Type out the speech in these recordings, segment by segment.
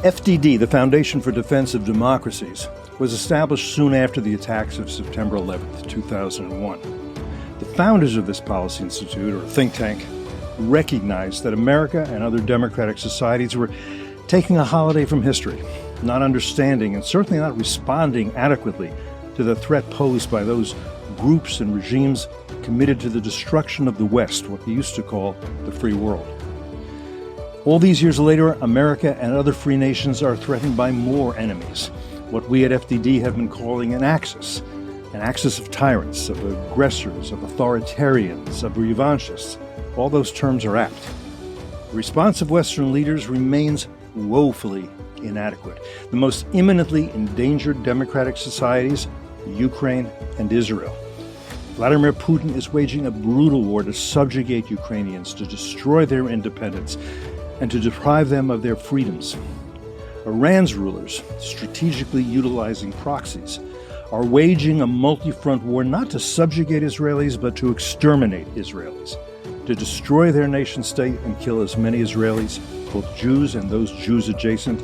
FDD, the Foundation for Defense of Democracies, was established soon after the attacks of September 11th, 2001. The founders of this policy institute, or think tank, recognized that America and other democratic societies were taking a holiday from history, not understanding and certainly not responding adequately to the threat posed by those groups and regimes committed to the destruction of the West, what we used to call the free world. All these years later, America and other free nations are threatened by more enemies, what we at FDD have been calling an axis of tyrants, of aggressors, of authoritarians, of revanchists. All those terms are apt. The response of Western leaders remains woefully inadequate. The most imminently endangered democratic societies, Ukraine and Israel. Vladimir Putin is waging a brutal war to subjugate Ukrainians, to destroy their independence, and to deprive them of their freedoms. Iran's rulers, strategically utilizing proxies, are waging a multi-front war not to subjugate Israelis, but to exterminate Israelis, to destroy their nation-state and kill as many Israelis, both Jews and those Jews adjacent,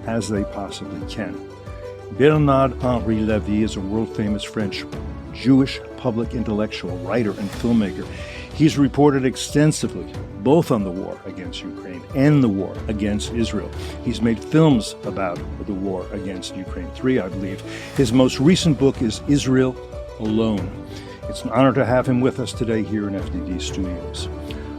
as they possibly can. Bernard Henri-Lévy is a world-famous French Jewish public intellectual, writer, and filmmaker. He's reported extensively both on the war against Ukraine and the war against Israel. He's made films about the war against Ukraine, 3, I believe. His most recent book is Israel Alone. It's an honor to have him with us today here in FDD Studios.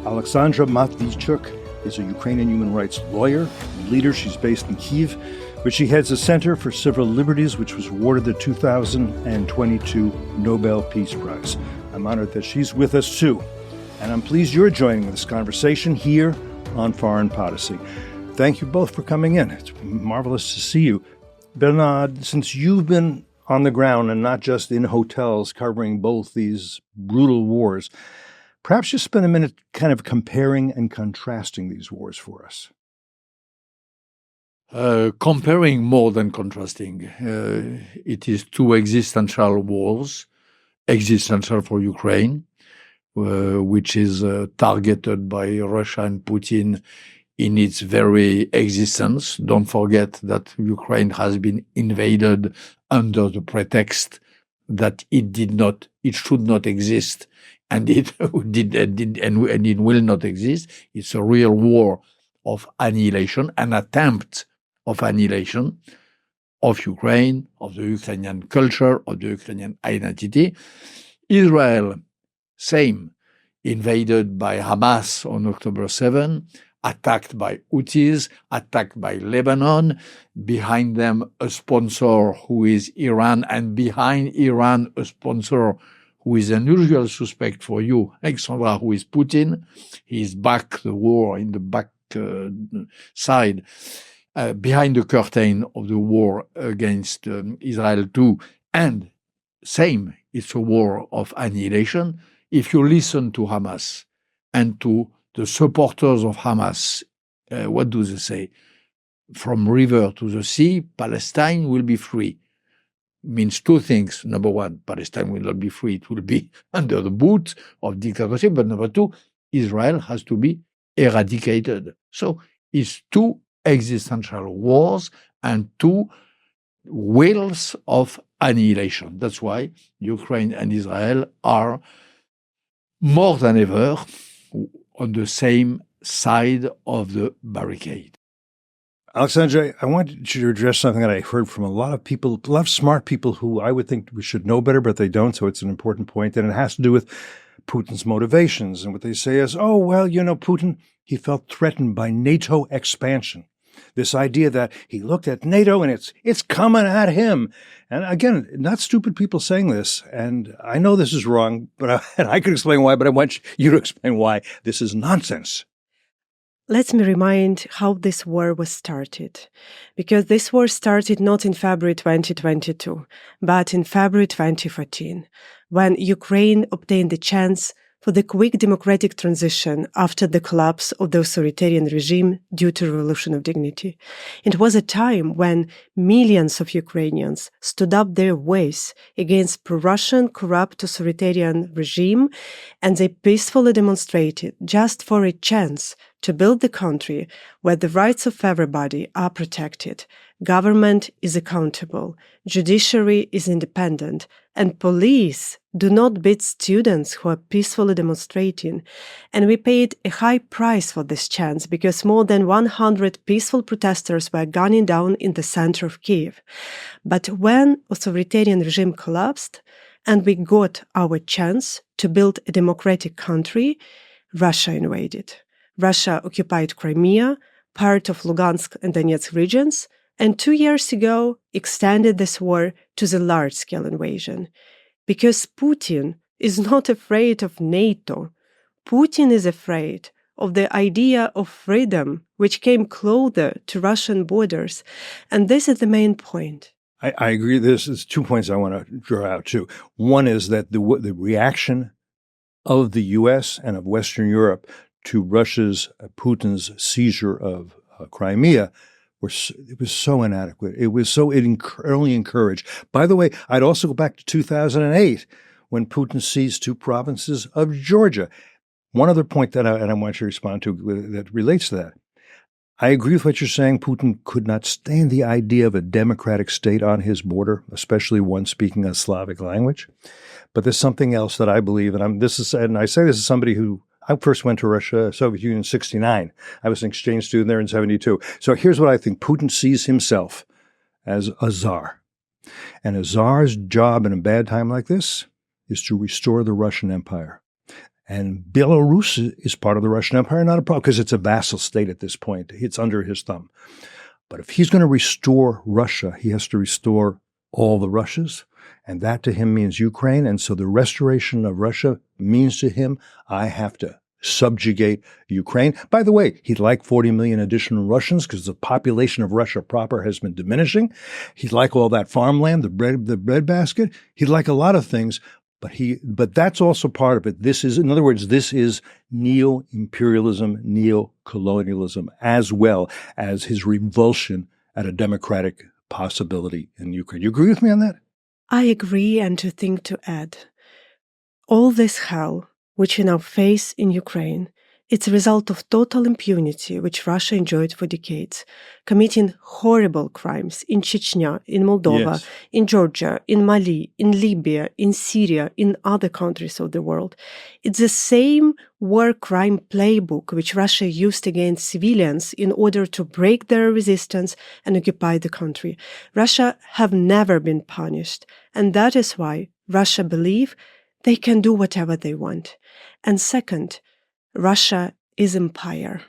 Oleksandra Matviichuk is a Ukrainian human rights lawyer and leader. She's based in Kyiv, but she heads the Center for Civil Liberties, which was awarded the 2022 Nobel Peace Prize. I'm honored that she's with us too. And I'm pleased you're joining this conversation here on Foreign Policy. Thank you both for coming in. It's marvelous to see you. Bernard, since you've been on the ground and not just in hotels covering both these brutal wars, perhaps just spend a minute kind of comparing and contrasting these wars for us. Comparing more than contrasting. It is two existential wars, existential for Ukraine, which is targeted by Russia and Putin in its very existence. Don't forget that Ukraine has been invaded under the pretext that it should not exist, and it did, and it will not exist. It's a real war of annihilation, an attempt of annihilation of Ukraine, of the Ukrainian culture, of the Ukrainian identity. Israel, same, invaded by Hamas on October 7, attacked by Houthis, attacked by Lebanon, behind them a sponsor who is Iran, and behind Iran a sponsor who is an usual suspect for you, Oleksandra, who is Putin. He's back the war in the back side, behind the curtain of the war against Israel too. And same, it's a war of annihilation. If you listen to Hamas and to the supporters of Hamas, what do they say? From river to the sea, Palestine will be free. Means two things. Number one, Palestine will not be free. It will be under the boot of dictatorship. But number two, Israel has to be eradicated. So it's two existential wars and two wills of annihilation. That's why Ukraine and Israel are more than ever on the same side of the barricade. Oleksandra, I want you to address something that I heard from a lot of people, a lot of smart people who I would think we should know better, but they don't, so it's an important point, and it has to do with Putin's motivations. And what they say is, oh, well, Putin, he felt threatened by NATO expansion. This idea that he looked at NATO and it's coming at him. And again, not stupid people saying this. And I know this is wrong, but I could explain why, but I want you to explain why this is nonsense. Let me remind how this war was started. Because this war started not in February 2022, but in February 2014, when Ukraine obtained the chance for the quick democratic transition after the collapse of the authoritarian regime due to Revolution of Dignity. It was a time when millions of Ukrainians stood up their voice against pro-Russian, corrupt authoritarian regime, and they peacefully demonstrated just for a chance to build the country where the rights of everybody are protected, government is accountable, judiciary is independent, and police do not beat students who are peacefully demonstrating. And we paid a high price for this chance because more than 100 peaceful protesters were gunned down in the center of Kiev. But when authoritarian regime collapsed and we got our chance to build a democratic country, Russia invaded. Russia occupied Crimea, part of Lugansk and Donetsk regions, and 2 years ago extended this war to the large-scale invasion. Because Putin is not afraid of NATO. Putin is afraid of the idea of freedom, which came closer to Russian borders. And this is the main point. I agree. There's 2 points I want to draw out, too. One is that the reaction of the U.S. and of Western Europe to Putin's seizure of Crimea it was so inadequate. It only encouraged. By the way, I'd also go back to 2008 when Putin seized 2 provinces of Georgia. One other point that I want you to respond to that relates to that. I agree with what you're saying. Putin could not stand the idea of a democratic state on his border, especially one speaking a Slavic language. But there's something else that I believe, and I say this as somebody who I first went to Russia, Soviet Union in 1969. I was an exchange student there in 1972. So here's what I think. Putin sees himself as a czar. And a czar's job in a bad time like this is to restore the Russian Empire. And Belarus is part of the Russian Empire, not a problem, because it's a vassal state at this point. It's under his thumb. But if he's going to restore Russia, he has to restore all the Russias. And that to him means Ukraine. And so the restoration of Russia means to him, I have to subjugate Ukraine. By the way, he'd like 40 million additional Russians because the population of Russia proper has been diminishing. He'd like all that farmland, the breadbasket. He'd like a lot of things, but that's also part of it. In other words, this is neo-imperialism, neo-colonialism, as well as his revulsion at a democratic possibility in Ukraine. You agree with me on that? I agree, and to add, all this hell which we now face in Ukraine, it's a result of total impunity which Russia enjoyed for decades, committing horrible crimes in Chechnya, in Moldova, yes, in Georgia, in Mali, in Libya, in Syria, in other countries of the world. It's the same war crime playbook which Russia used against civilians in order to break their resistance and occupy the country. Russia have never been punished, and that is why Russia believe they can do whatever they want. And second, Russia is empire.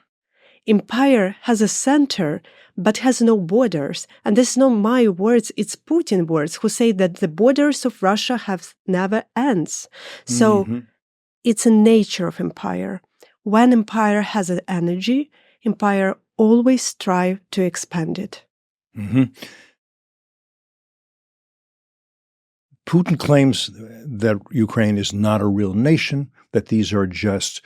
Empire has a center, but has no borders. And this is not my words, it's Putin words who say that the borders of Russia have never ends. So it's a nature of empire. When empire has an energy, empire always strive to expand it. Mm-hmm. Putin claims that Ukraine is not a real nation, that these are just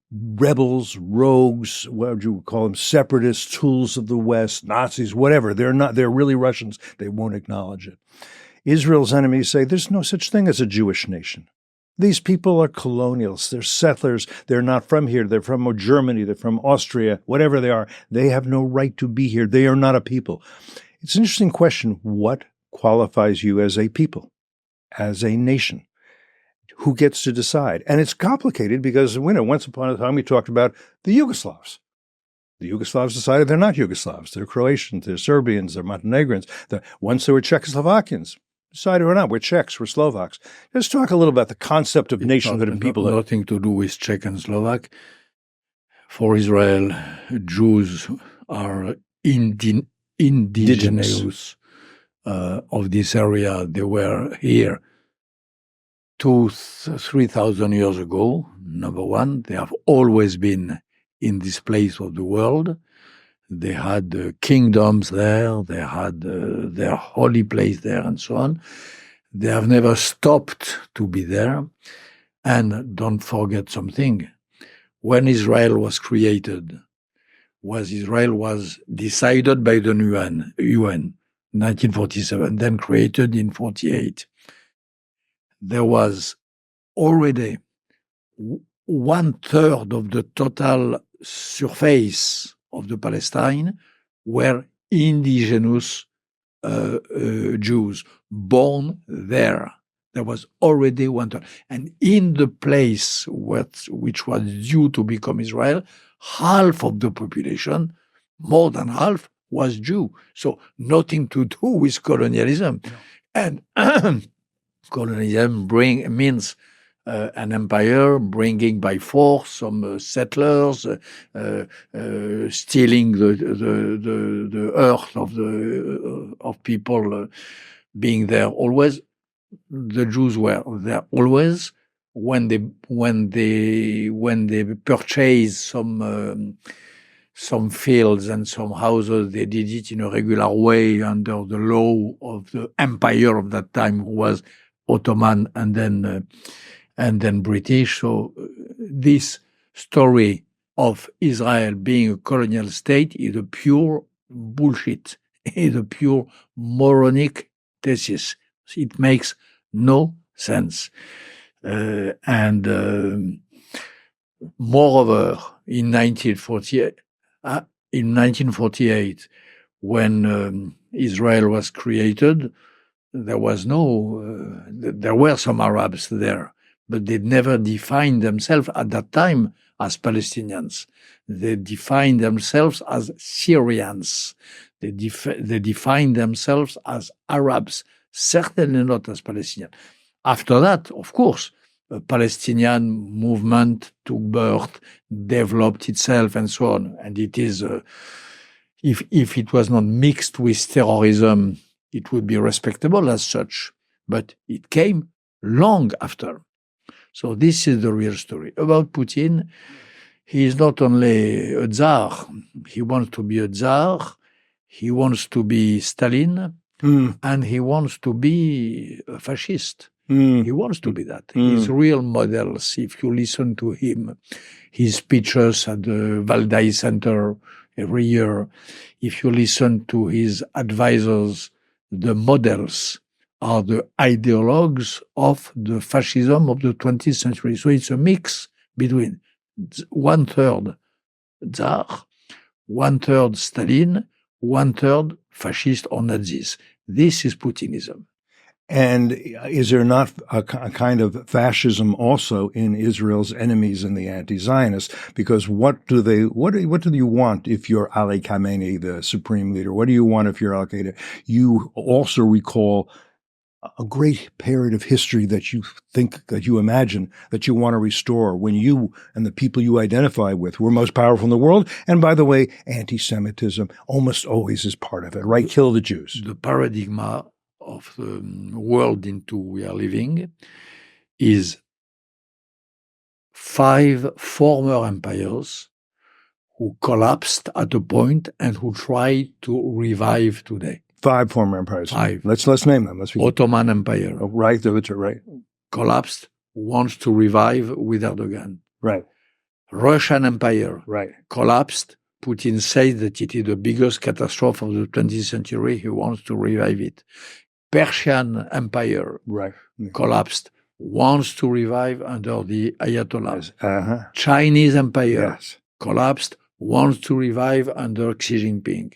rebels, rogues, what would you call them, separatists, tools of the West, Nazis, whatever. They're really Russians. They won't acknowledge it. Israel's enemies say there's no such thing as a Jewish nation. These people are colonials. They're settlers. They're not from here. They're from Germany. They're from Austria, whatever they are. They have no right to be here. They are not a people. It's an interesting question. What qualifies you as a people, as a nation? Who gets to decide? And it's complicated because, once upon a time we talked about the Yugoslavs. The Yugoslavs decided they're not Yugoslavs. They're Croatians, they're Serbians, they're Montenegrins. Once they were Czechoslovakians. Decided we're not. We're Czechs, we're Slovaks. Let's talk a little about the concept of nationhood and people. Nothing to do with Czech and Slovak. For Israel, Jews are indigenous of this area. They were here 2,000-3,000 years ago. Number one, they have always been in this place of the world. They had kingdoms there, they had their holy place there, and so on. They have never stopped to be there. And don't forget something. When Israel was created, Israel was decided by the UN 1947, then created in 1948. There was already 1/3 of the total surface of the Palestine were indigenous Jews born there. There was already one third. And in the place which was due to become Israel, half of the population, more than half, was Jew. So nothing to do with colonialism. No. And colonialism means an empire bringing by force some settlers, stealing the earth of people being there always. The Jews were there always. When they purchased some fields and some houses, they did it in a regular way under the law of the empire of that time, who was Ottoman and then British. So this story of Israel being a colonial state is a pure bullshit. It's a pure moronic thesis. It makes no sense. Moreover, in 1948, when Israel was created, there were some Arabs there, but they never defined themselves at that time as Palestinians. They defined themselves as Syrians. They defined themselves as Arabs, certainly not as Palestinians. After that, of course, a Palestinian movement took birth, developed itself, and so on. And it is, if it was not mixed with terrorism, it would be respectable as such. But it came long after. So this is the real story. About Putin, he is not only a Tsar. He wants to be a Tsar. He wants to be Stalin. And he wants to be a fascist. He wants to be that. His real models, if you listen to him, his speeches at the Valdai Center every year, if you listen to his advisors, the models are the ideologues of the fascism of the 20th century. So it's a mix between 1/3 Tsar, 1/3 Stalin, 1/3 fascist or Nazis. This is Putinism. And is there not a kind of fascism also in Israel's enemies and the anti-Zionists? Because what do you want if you're Ali Khamenei, the supreme leader? What do you want if you're Al-Qaeda? You also recall a great period of history that you think, that you imagine, that you want to restore, when you and the people you identify with were most powerful in the world. And by the way, anti-Semitism almost always is part of it, right? Kill the Jews. The paradigm of the world into we are living is 5 former empires who collapsed at a point and who try to revive today. 5 former empires. 5. Let's name them. Ottoman Empire. Oh, right, right. Collapsed, wants to revive with Erdogan. Right. Russian Empire. Right. Collapsed. Putin says that it is the biggest catastrophe of the 20th century. He wants to revive it. Persian Empire. Right. Collapsed. Wants to revive under the Ayatollahs. Yes. Chinese Empire. Yes. Collapsed. Wants to revive under Xi Jinping.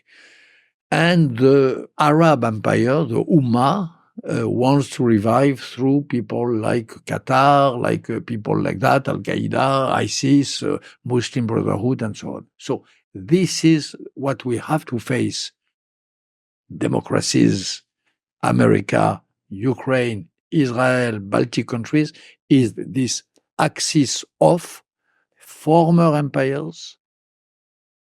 And the Arab Empire, the Ummah, wants to revive through people like Qatar, like people like that, Al-Qaeda, ISIS, Muslim Brotherhood, and so on. So this is what we have to face. Democracies, America, Ukraine, Israel, Baltic countries, is this axis of former empires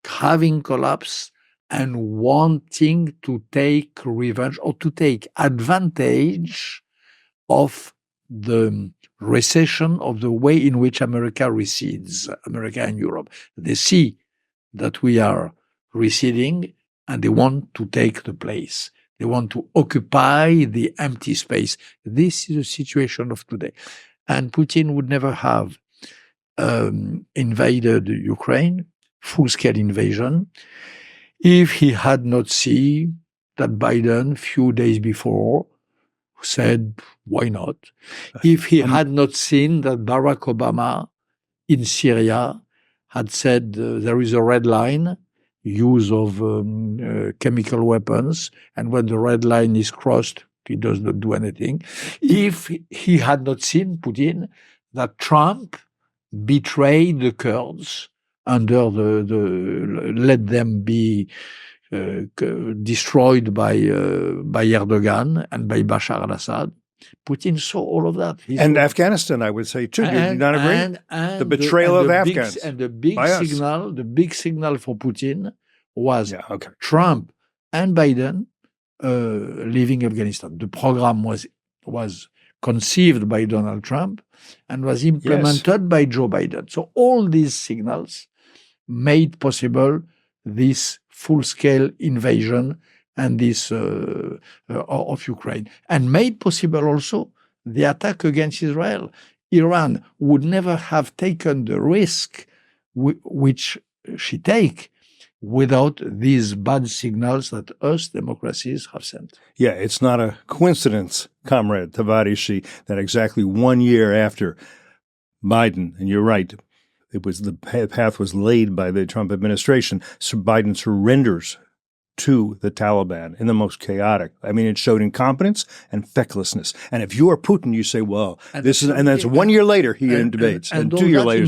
having collapsed and wanting to take revenge or to take advantage of the recession, of the way in which America recedes, America and Europe. They see that we are receding and they want to take the place. They want to occupy the empty space. This is the situation of today. And Putin would never have invaded Ukraine, full-scale invasion, if he had not seen that Biden, few days before, said, why not? If he had not seen that Barack Obama in Syria had said there is a red line, use of chemical weapons, and when the red line is crossed, he does not do anything. If he had not seen, Putin, that Trump betrayed the Kurds under let them be destroyed by Erdogan and by Bashar al-Assad. Putin saw all of that. And Afghanistan, I would say, too. Do you not agree? And the betrayal of Afghans. The big signal for Putin was Trump and Biden leaving Afghanistan. The program was conceived by Donald Trump and was implemented by Joe Biden. So all these signals made possible this full-scale invasion and this of Ukraine, and made possible also the attack against Israel. Iran would never have taken the risk which she take without these bad signals that us democracies have sent. Yeah, it's not a coincidence, Comrade Tavarishi, that exactly 1 year after Biden, and you're right, the path was laid by the Trump administration, so Biden surrenders to the Taliban in the most chaotic. I mean, it showed incompetence and fecklessness. And if you are Putin, you say, well, and that's 1 year later he debates, and 2 years later.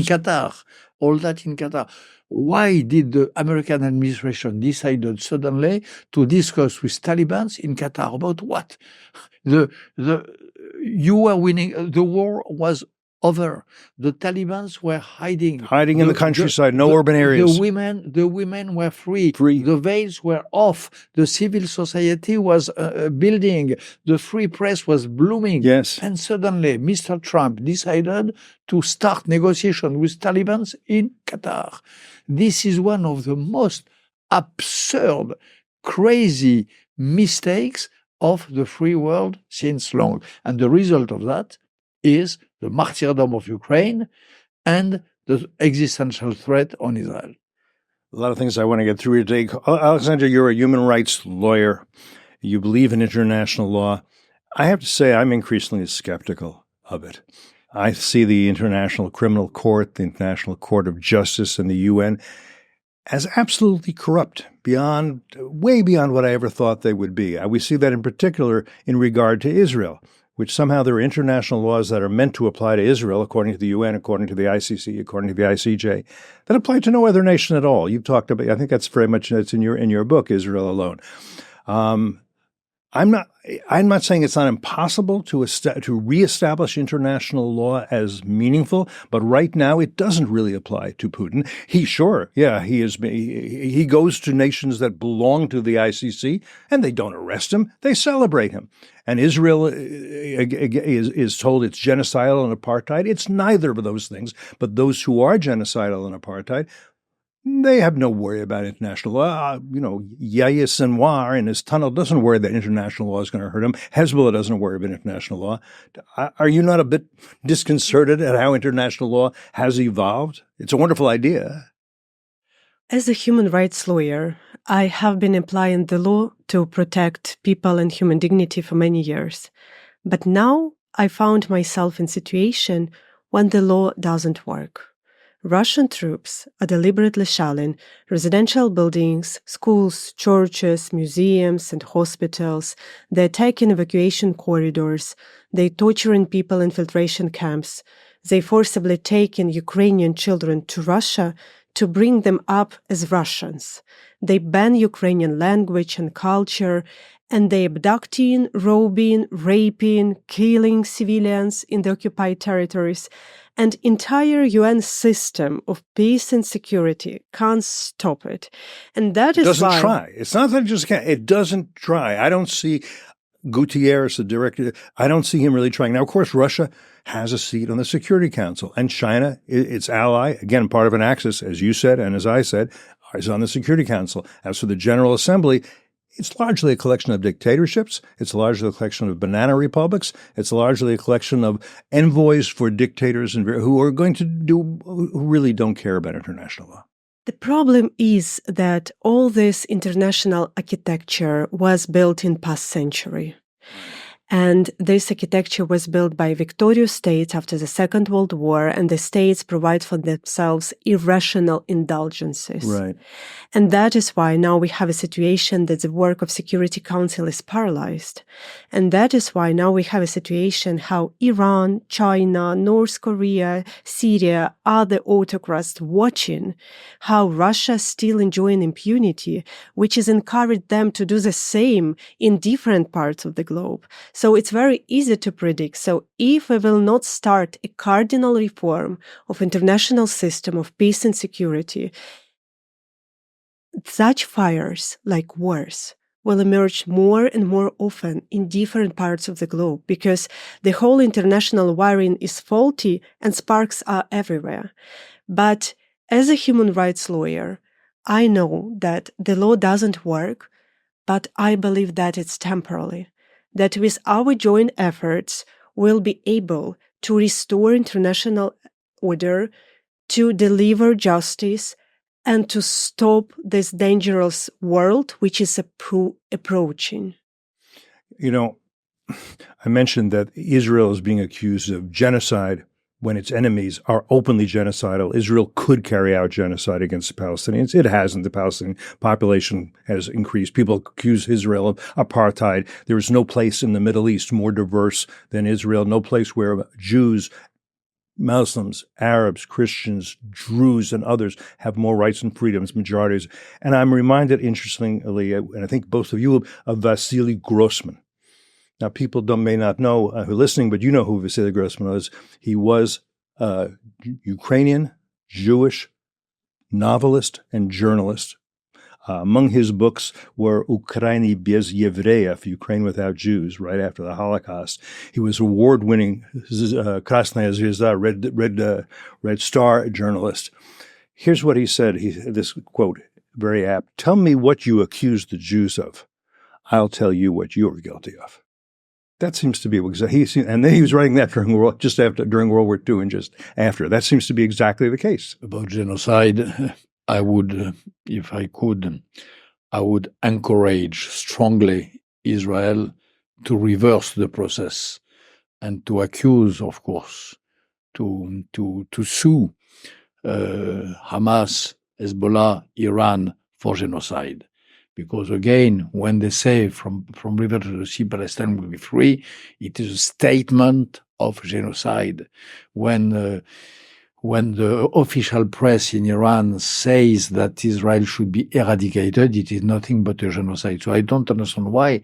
All that in Qatar. Why did the American administration decide suddenly to discuss with Taliban in Qatar about what? You were winning. The war was over. The Taliban were hiding in the countryside, no urban areas. The women were free. The veils were off. The civil society was building. The free press was blooming. Yes. And suddenly, Mr. Trump decided to start negotiation with Taliban in Qatar. This is one of the most absurd, crazy mistakes of the free world since long. And the result of that is the martyrdom of Ukraine and the existential threat on Israel. A lot of things I want to get through here today. Oleksandra, you're a human rights lawyer. You believe in international law. I have to say I'm increasingly skeptical of it. I see the International Criminal Court, the International Court of Justice, and the UN as absolutely corrupt, way beyond what I ever thought they would be. We see that in particular in regard to Israel, which somehow there are international laws that are meant to apply to Israel, according to the UN, according to the ICC, according to the ICJ, that apply to no other nation at all. You've talked about, I think that's very much, it's in your book, Israel Alone. I'm not saying it's not impossible to reestablish international law as meaningful, but right now it doesn't really apply to Putin. He goes to nations that belong to the ICC, and they don't arrest him; they celebrate him. And Israel is told it's genocidal and apartheid. It's neither of those things. But those who are genocidal and apartheid, they have no worry about international law. Yahya Sinwar in his tunnel doesn't worry that international law is going to hurt him. Hezbollah doesn't worry about international law. Are you not a bit disconcerted at how international law has evolved? It's a wonderful idea. As a human rights lawyer, I have been applying the law to protect people and human dignity for many years. But now I found myself in a situation when the law doesn't work. Russian troops are deliberately shelling residential buildings, schools, churches, museums, and hospitals. They're attacking evacuation corridors. They're torturing people in filtration camps. They forcibly taking Ukrainian children to Russia to bring them up as Russians. They ban Ukrainian language and culture, and they abducting, robbing, raping, killing civilians in the occupied territories. And entire UN system of peace and security can't stop it. And that is doesn't why... try. It's not that it just can't. It doesn't try. I don't see Gutierrez, the director, I don't see him really trying. Now, of course, Russia has a seat on the Security Council, and China, its ally, again, part of an axis, as you said and as I said, is on the Security Council. As for the General Assembly, it's largely a collection of dictatorships. It's largely a collection of banana republics. It's largely a collection of envoys for dictators who really don't care about international law. The problem is that all this international architecture was built in past century. And this architecture was built by victorious states after the Second World War, and the states provide for themselves irrational indulgences. Right. And that is why now we have a situation that the work of Security Council is paralyzed. And that is why now we have a situation how Iran, China, North Korea, Syria, other autocrats watching how Russia is still enjoying impunity, which has encouraged them to do the same in different parts of the globe. So it's very easy to predict. So if we will not start a cardinal reform of international system of peace and security, such fires, like wars, will emerge more and more often in different parts of the globe because the whole international wiring is faulty and sparks are everywhere. But as a human rights lawyer, I know that the law doesn't work, but I believe that it's temporary, that with our joint efforts, we'll be able to restore international order, to deliver justice, and to stop this dangerous world which is approaching. You know, I mentioned that Israel is being accused of genocide when its enemies are openly genocidal. Israel could carry out genocide against the Palestinians. It hasn't. The Palestinian population has increased. People accuse Israel of apartheid. There is no place in the Middle East more diverse than Israel, no place where Jews, Muslims, Arabs, Christians, Druze, and others have more rights and freedoms, majorities. And I'm reminded, interestingly, and I think both of you, of Vasily Grossman. Now, people may not know who are listening, but you know who Vasily Grossman was. He was a Ukrainian, Jewish novelist and journalist. Among his books were Ukraini bez Yevreyev, Ukraine Without Jews, right after the Holocaust. He was award-winning Krasnaya Zvezda, Red Star journalist. Here's what he said, this quote, very apt. "Tell me what you accuse the Jews of. I'll tell you what you're guilty of." That seems to be and then he was writing that during World War II and just after. That seems to be exactly the case. About genocide, I would, if I could, I would encourage strongly Israel to reverse the process and to accuse, of course, to sue Hamas, Hezbollah, Iran for genocide. Because again, when they say from river to the sea, Palestine will be free, it is a statement of genocide. When the official press in Iran says that Israel should be eradicated, it is nothing but a genocide. So I don't understand why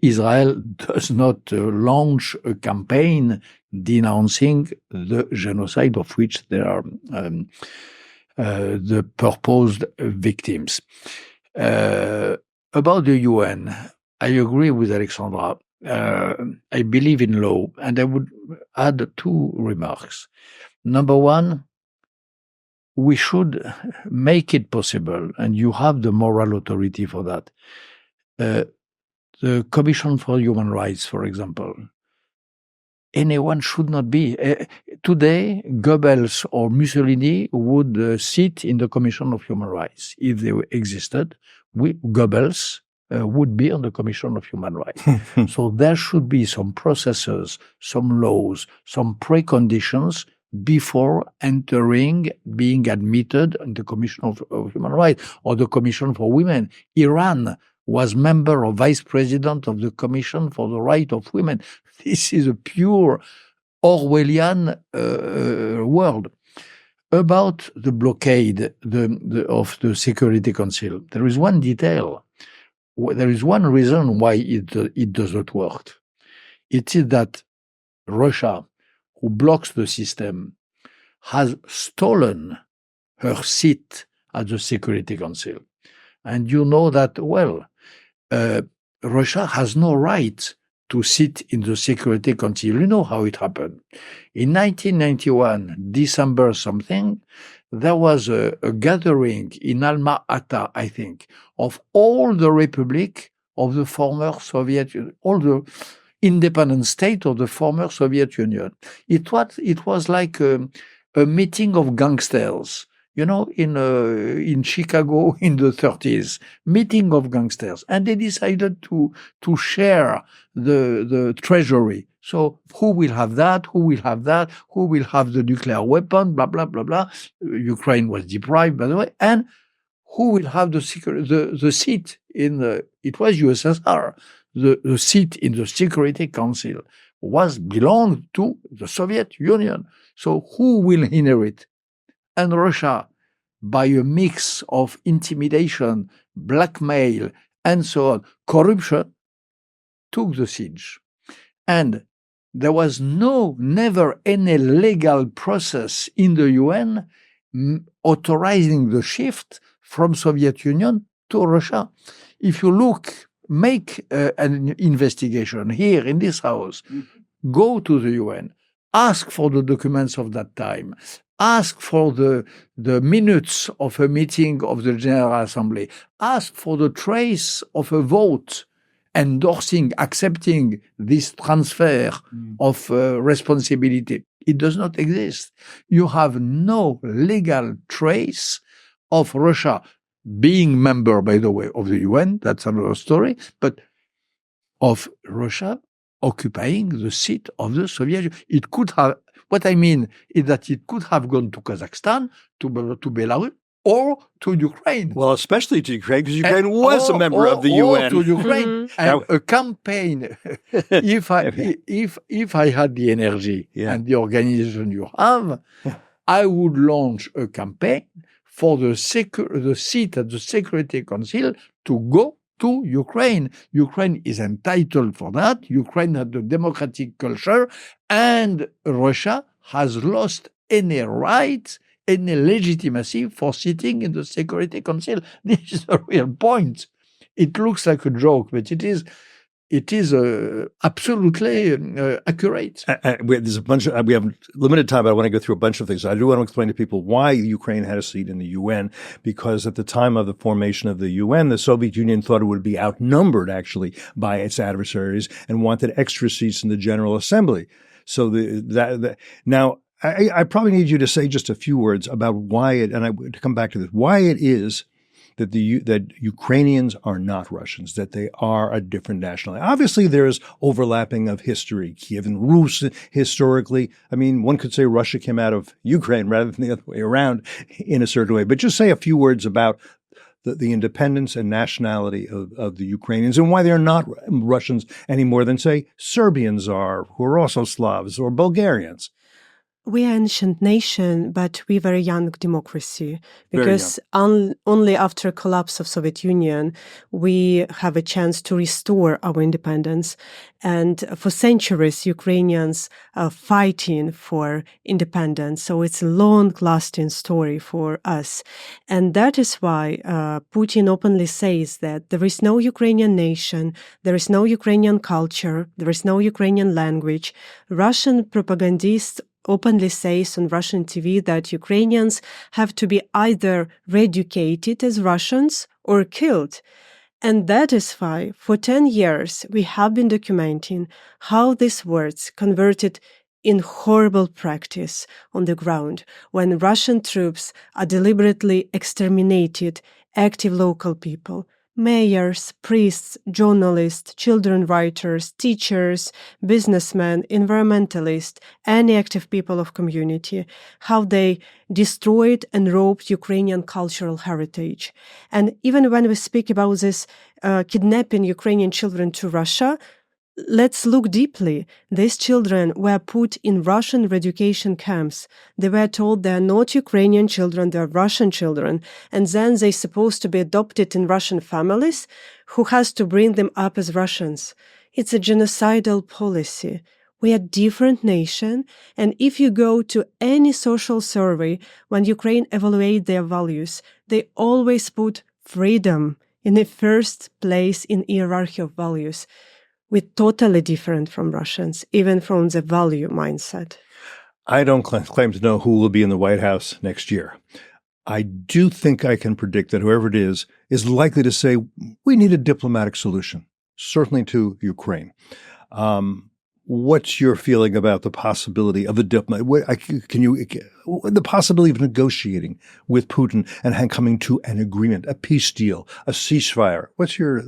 Israel does not launch a campaign denouncing the genocide of which they are the purposed victims. About the UN, I agree with Oleksandra. I believe in law, and I would add two remarks. Number one, we should make it possible, and you have the moral authority for that. The Commission for Human Rights, for example, anyone should not be. Today, Goebbels or Mussolini would sit in the Commission of Human Rights. If they existed, Goebbels would be on the Commission of Human Rights. So there should be some processes, some laws, some preconditions before being admitted in the Commission of Human Rights or the Commission for Women. Iran was member or vice president of the Commission for the Right of Women. This is a pure Orwellian world. About the blockade of the Security Council, there is one detail. There is one reason why it does not work. It is that Russia, who blocks the system, has stolen her seat at the Security Council. And you know that well. Russia has no right to sit in the Security Council. You know how it happened. In 1991, December something, there was a gathering in Alma-Ata, I think, of all the republic of the former Soviet Union, all the independent state of the former Soviet Union. It was like a meeting of gangsters. in Chicago in the 30s, meeting of gangsters, and they decided to share the treasury. So who will have that? Who will have that? Who will have the nuclear weapon? Blah blah blah blah. Ukraine was deprived, by the way, and who will have the seat in the? It was USSR. The seat in the Security Council belonged to the Soviet Union. So who will inherit? And Russia, by a mix of intimidation, blackmail, and so on, corruption, took the siege. And there was never any legal process in the UN authorizing the shift from Soviet Union to Russia. If you make an investigation here in this house, go to the UN, ask for the documents of that time, ask for the minutes of a meeting of the General Assembly, ask for the trace of a vote endorsing, accepting this transfer of responsibility. It does not exist. You have no legal trace of Russia being member, by the way, of the UN, that's another story, but of Russia occupying the seat of the Soviet Union. It could have, what I mean is that it could have gone to Kazakhstan, to Belarus, or to Ukraine. Well, especially to Ukraine, because Ukraine was a member of the UN. To Ukraine. And a campaign, if I had the energy and the organization you have, I would launch a campaign for the seat at the Security Council to go to Ukraine. Ukraine is entitled for that. Ukraine has the democratic culture, and Russia has lost any right, any legitimacy for sitting in the Security Council. This is a real point. It looks like a joke, but it is absolutely accurate. There's a bunch of, we have limited time, but I want to go through a bunch of things. I do want to explain to people why Ukraine had a seat in the UN, because at the time of the formation of the UN, the Soviet Union thought it would be outnumbered actually by its adversaries and wanted extra seats in the General Assembly. So now I probably need you to say just a few words about why it, and I to come back to this, why it is that that Ukrainians are not Russians, that they are a different nationality. Obviously, there is overlapping of history. Kiev and Rus historically. I mean, one could say Russia came out of Ukraine rather than the other way around in a certain way. But just say a few words about the independence and nationality of the Ukrainians and why they're not Russians any more than, say, Serbians are, who are also Slavs, or Bulgarians. We are an ancient nation, but we were a young democracy, because only after collapse of Soviet Union, we have a chance to restore our independence. And for centuries, Ukrainians are fighting for independence. So it's a long-lasting story for us. And that is why Putin openly says that there is no Ukrainian nation, there is no Ukrainian culture, there is no Ukrainian language. Russian propagandists openly says on Russian TV that Ukrainians have to be either re-educated as Russians or killed. And that is why, for 10 years, we have been documenting how these words converted in horrible practice on the ground when Russian troops are deliberately exterminated active local people. Mayors, priests, journalists, children writers, teachers, businessmen, environmentalists, any active people of community, how they destroyed and robbed Ukrainian cultural heritage. And even when we speak about this kidnapping Ukrainian children to Russia, let's look deeply. These children were put in Russian re-education camps. They were told they are not Ukrainian children, they are Russian children. And then they're supposed to be adopted in Russian families who has to bring them up as Russians. It's a genocidal policy. We are a different nation. And if you go to any social survey, when Ukraine evaluate their values, they always put freedom in the first place in hierarchy of values. We're totally different from Russians, even from the value mindset. I don't claim to know who will be in the White House next year. I do think I can predict that whoever it is likely to say, we need a diplomatic solution, certainly to Ukraine. what's your feeling about the possibility of the possibility of negotiating with Putin and coming to an agreement, a peace deal, a ceasefire? What's your...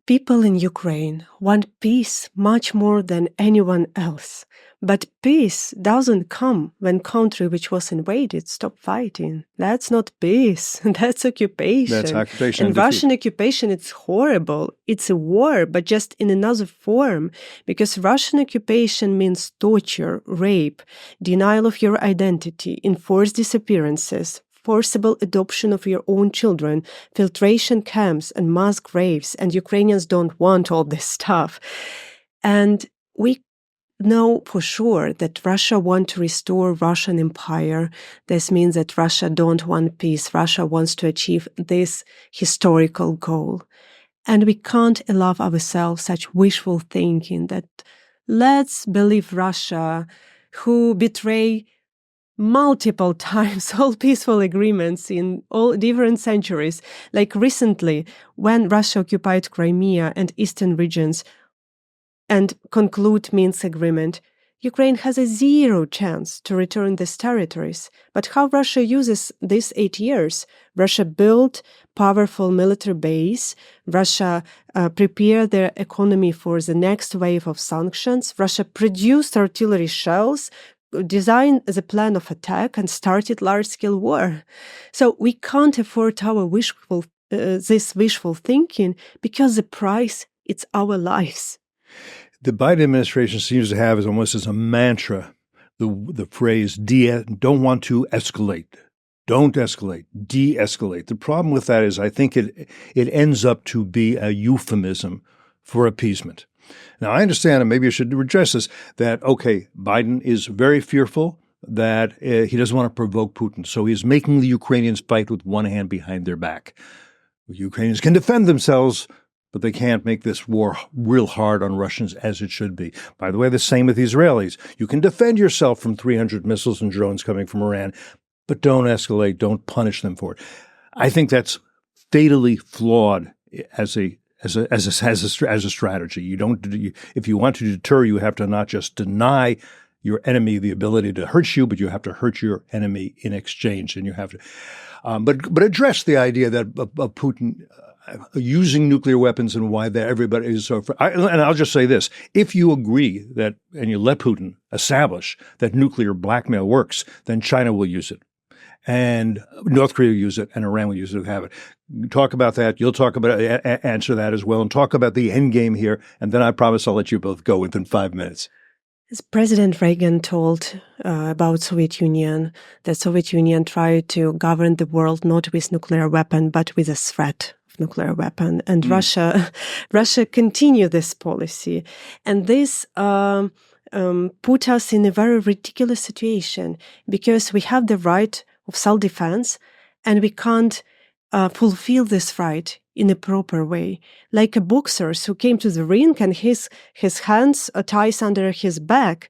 People in Ukraine want peace much more than anyone else. But peace doesn't come when country which was invaded stop fighting. That's not peace. That's occupation. That's occupation. And Russian occupation, it's horrible. It's a war, but just in another form. Because Russian occupation means torture, rape, denial of your identity, enforced disappearances, forcible adoption of your own children, filtration camps, and mass graves. And Ukrainians don't want all this stuff. And we know for sure that Russia wants to restore Russian empire. This means that Russia don't want peace. Russia wants to achieve this historical goal. And we can't allow ourselves such wishful thinking that let's believe Russia, who betray multiple times all peaceful agreements in all different centuries. Like recently, when Russia occupied Crimea and eastern regions, and conclude Minsk agreement, Ukraine has a zero chance to return these territories. But how Russia uses these 8 years? Russia built powerful military base. Russia prepared their economy for the next wave of sanctions. Russia produced artillery shells, designed the plan of attack, and started large-scale war. So we can't afford our this wishful thinking because the price, it's our lives. The Biden administration seems to have almost as a mantra the phrase, don't want to escalate. Don't escalate, de-escalate. The problem with that is I think it ends up to be a euphemism for appeasement. Now, I understand, and maybe I should address this, that, okay, Biden is very fearful that he doesn't want to provoke Putin, so he's making the Ukrainians fight with one hand behind their back. The Ukrainians can defend themselves, but they can't make this war real hard on Russians as it should be. By the way, the same with the Israelis. You can defend yourself from 300 missiles and drones coming from Iran, but don't escalate, don't punish them for it. I think that's fatally flawed as a strategy. If you want to deter, you have to not just deny your enemy the ability to hurt you, but you have to hurt your enemy in exchange, and you have to. But address the idea that of Putin using nuclear weapons and why that everybody is so. And I'll just say this: if you agree that and you let Putin establish that nuclear blackmail works, then China will use it, and North Korea will use it, and Iran will use it to have it. Talk about that. You'll talk about answer that as well, and talk about the end game here. And then I promise I'll let you both go within 5 minutes. As President Reagan told about Soviet Union, the Soviet Union tried to govern the world not with nuclear weapon, but with a threat of nuclear weapon. And Russia continued this policy. And this put us in a very ridiculous situation because we have the right of self-defense and we can't fulfill this right in a proper way. Like a boxer who came to the ring and his hands are tied under his back.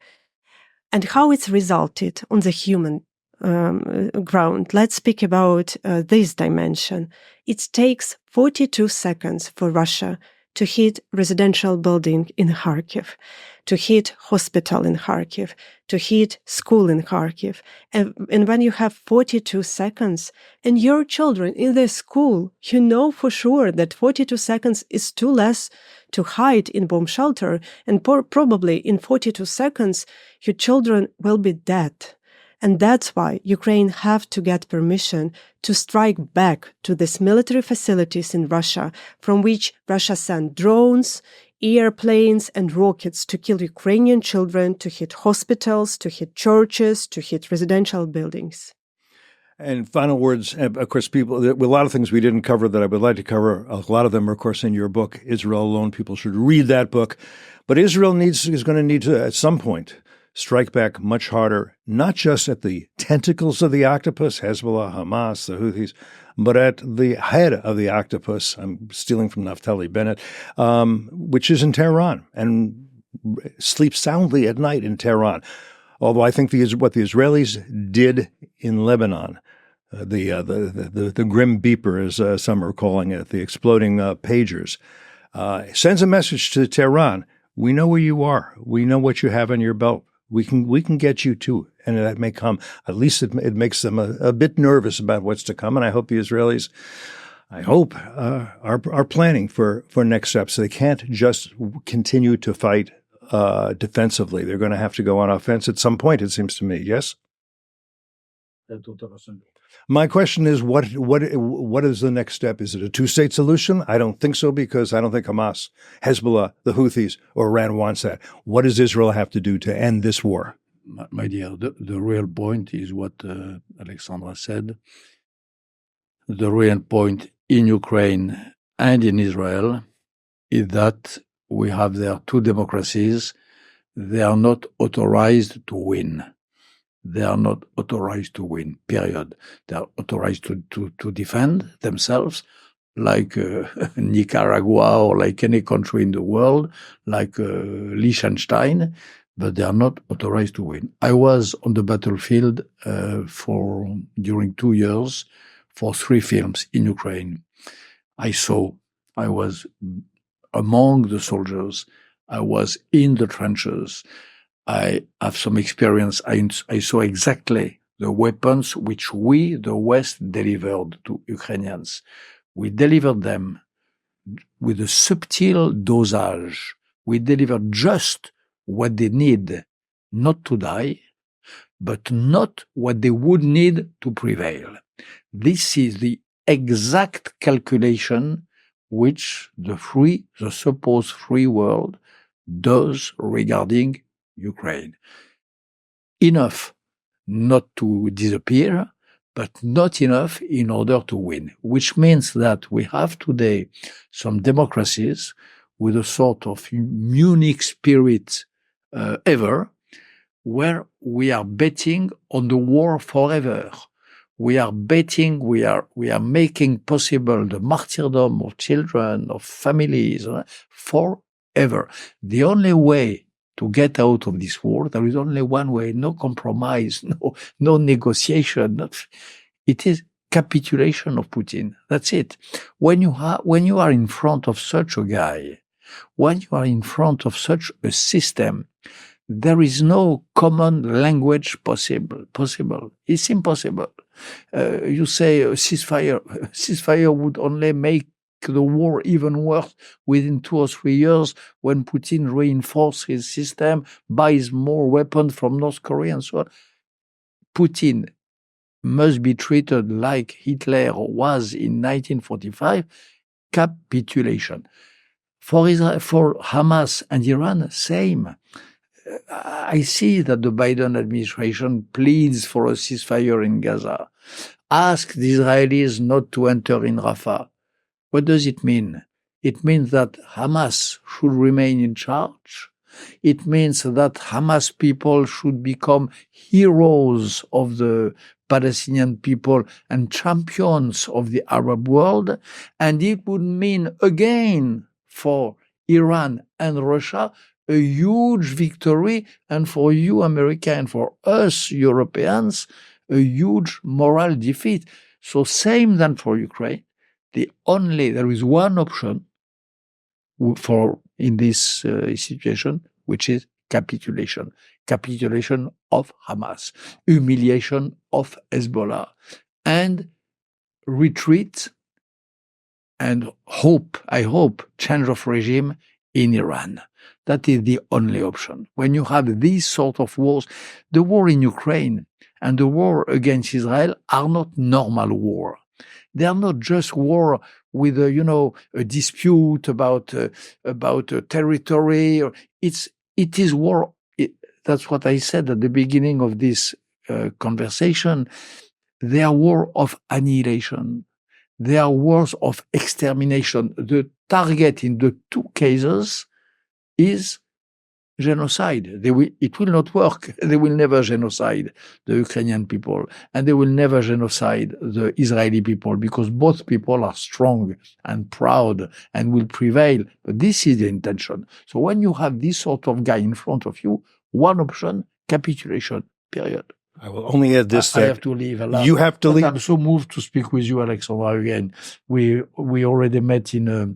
And how it's resulted on the human ground. Let's speak about this dimension. It takes 42 seconds for Russia to hit residential building in Kharkiv, to hit hospital in Kharkiv, to hit school in Kharkiv. And when you have 42 seconds and your children in the school, you know for sure that 42 seconds is too less to hide in bomb shelter. And probably in 42 seconds, your children will be dead. And that's why Ukraine have to get permission to strike back to these military facilities in Russia, from which Russia sent drones, airplanes, and rockets to kill Ukrainian children, to hit hospitals, to hit churches, to hit residential buildings. And final words, of course, a lot of things we didn't cover that I would like to cover. A lot of them are, of course, in your book, Israel Alone. People should read that book. But Israel is going to need to, at some point, strike back much harder, not just at the tentacles of the octopus, Hezbollah, Hamas, the Houthis, but at the head of the octopus. I'm stealing from Naftali Bennett, which is in Tehran, and sleeps soundly at night in Tehran. Although I think what the Israelis did in Lebanon, the grim beeper, as some are calling it, the exploding pagers, sends a message to Tehran. We know where you are. We know what you have on your belt. We can get you too. And that may come. At least it makes them a bit nervous about what's to come. And I hope the Israelis, are planning for next steps. They can't just continue to fight defensively. They're going to have to go on offense at some point, it seems to me. Yes? My question is, what is the next step? Is it a two-state solution? I don't think so, because I don't think Hamas, Hezbollah, the Houthis, or Iran wants that. What does Israel have to do to end this war? My dear, the real point is what Oleksandra said. The real point in Ukraine and in Israel is that we have there two democracies. They are not authorized to win. They are not authorized to win, period. They are authorized to defend themselves, like Nicaragua or like any country in the world, like Liechtenstein, but they are not authorized to win. I was on the battlefield during 2 years for 3 films in Ukraine. I was among the soldiers. I was in the trenches. I have some experience. I saw exactly the weapons which we, the West, delivered to Ukrainians. We delivered them with a subtle dosage. We delivered just what they need, not to die, but not what they would need to prevail. This is the exact calculation which the supposed free world does regarding Ukraine. Enough not to disappear, but not enough in order to win, which means that we have today some democracies with a sort of Munich spirit ever, where we are betting on the war forever. We are betting, we are making possible the martyrdom of children, of families, forever. The only way to get out of this war, there is only one way: no compromise, no negotiation. It is capitulation of Putin. That's it. When you are in front of such a guy, when you are in front of such a system, there is no common language possible. It's impossible. You say a ceasefire would only make the war even worse within 2 or 3 years, when Putin reinforces his system, buys more weapons from North Korea and so on. Putin must be treated like Hitler was in 1945, capitulation. For Hamas and Iran, same. I see that the Biden administration pleads for a ceasefire in Gaza, asks the Israelis not to enter in Rafah. What does it mean? It means that Hamas should remain in charge. It means that Hamas people should become heroes of the Palestinian people and champions of the Arab world. And it would mean again for Iran and Russia a huge victory, and for you, America, and for us, Europeans, a huge moral defeat. So same than for Ukraine. There is one option in this situation, which is capitulation. Capitulation of Hamas, humiliation of Hezbollah, and retreat and I hope, change of regime in Iran. That is the only option. When you have these sort of wars, the war in Ukraine and the war against Israel are not normal war. They are not just war with a dispute about a territory. It is war. That's what I said at the beginning of this conversation. They are war of annihilation. They are wars of extermination. The target in the 2 cases is genocide. It will not work. They will never genocide the Ukrainian people, and they will never genocide the Israeli people, because both people are strong and proud and will prevail. But this is the intention. So when you have this sort of guy in front of you, one option: capitulation, period. I will only add this: I have to leave. You have to leave. I'm so moved to speak with you, Oleksandra, again. We already met in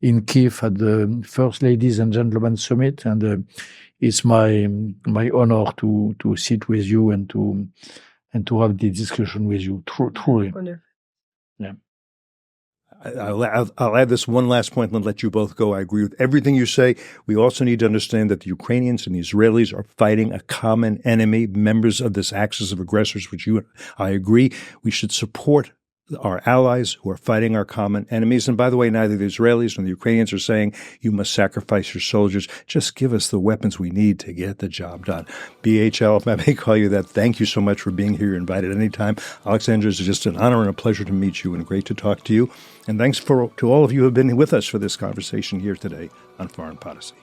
in Kiev at the First Ladies and Gentlemen Summit, and it's my honor to sit with you and to have the discussion with you. Truly. Wonderful. Yeah. I'll add this one last point and let you both go. I agree with everything you say. We also need to understand that the Ukrainians and the Israelis are fighting a common enemy, members of this axis of aggressors, which you and I agree. We should support our allies who are fighting our common enemies. And by the way, neither the Israelis nor the Ukrainians are saying you must sacrifice your soldiers. Just give us the weapons we need to get the job done. BHL, if I may call you that, thank you so much for being here. You're invited anytime. Oleksandra, it's just an honor and a pleasure to meet you and great to talk to you. And thanks to all of you who have been with us for this conversation here today on Foreign Policy.